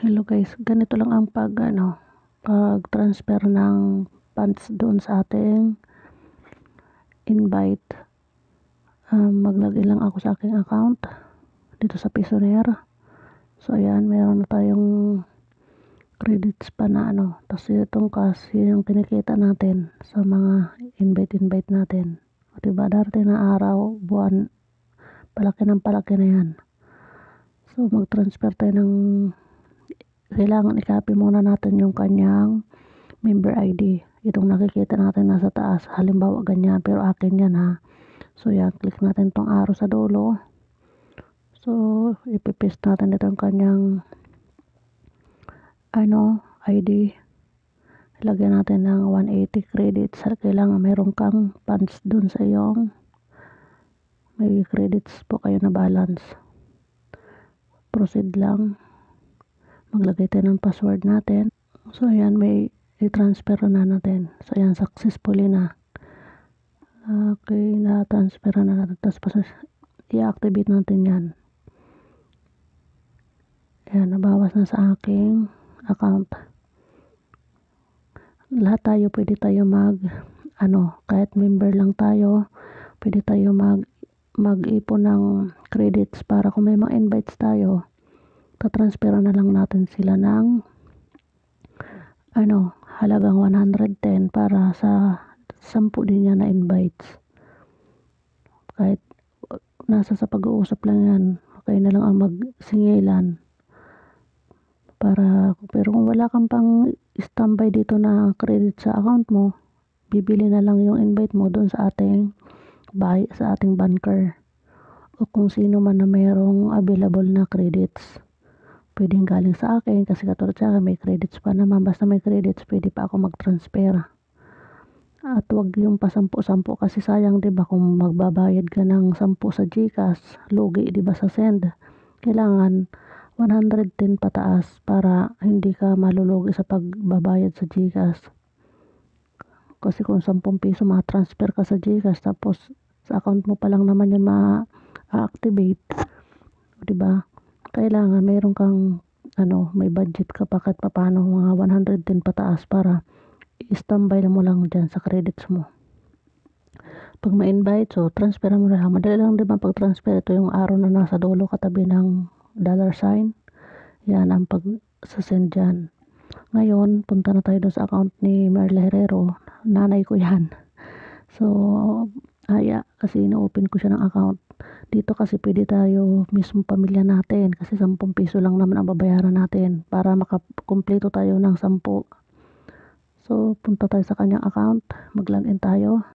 Hello guys, ganito lang ang pag-transfer ng funds doon sa ating invite. Maglagay lang ako sa aking account dito sa Payoneer. So ayan, meron na tayong credits pa na tapos itong cash yung kinikita natin sa mga invite natin. O diba, darating na araw, buwan, palaki na yan. So mag-transfer tayo ng, kailangan i-copy muna natin yung kanyang member ID. Itong nakikita natin nasa taas, halimbawa ganyan, pero akin yan ha. So yan, click natin tong arrow sa dulo. So ipipaste natin ito yung kanyang ID. Ilagyan natin ng 180 credits. Kailangan meron kang funds dun sa iyong, may credits po kayo na balance. Proceed lang. Maglagay tayo ng password natin. So ayan, may i-transfer na natin. So ayan, successfully na. Okay, na-transfer na natin. Tapos i-activate natin yan. Ayan, nabawas na sa aking account. Lahat tayo, pwede tayo kahit member lang tayo, pwede tayo mag-ipon ng credits para kung may mga invites tayo, tatransfer na lang natin sila ng halagang 110 para sa 10 din yan na invites. Kahit nasa sa pag-uusap lang yan, okay na lang ang magsingilan. Pero kung wala kang pang standby dito na credit sa account mo, bibili na lang yung invite mo doon sa ating banker o kung sino man na mayroong available na credits. Pwedeng galing sa akin kasi katulad sa akin may credits pa naman. Basta may credits, pwede pa ako mag-transfer. At wag yung pa 10 kasi sayang, 'di ba, kung magbabayad ka ng 10 sa GCash, lugi 'di ba sa send. Kailangan 110 pataas para hindi ka malulugi sa pagbabayad sa GCash. Kasi kung 10 piso ma-transfer ka sa GCash tapos sa account mo pa lang naman yan ma-activate, 'di ba? Kailangan mayroon kang may budget ka pa kahit papaano mga 110 pataas para i-standby mo lang dyan sa credits mo. Pag ma-invite, so transfer mo na lang. Madali lang diba pag-transfer. Ito yung arrow na nasa dulo katabi ng $sign. Yan ang pag-send dyan. Ngayon, punta na tayo doon sa account ni Merle Herrero. Nanay ko yan. So, kasi ino-open ko siya ng account. Dito kasi pwede tayo mismo pamilya natin kasi 10 piso lang naman ang babayaran natin para makakumpleto tayo ng 10. So, punta tayo sa kanyang account. Mag-login tayo.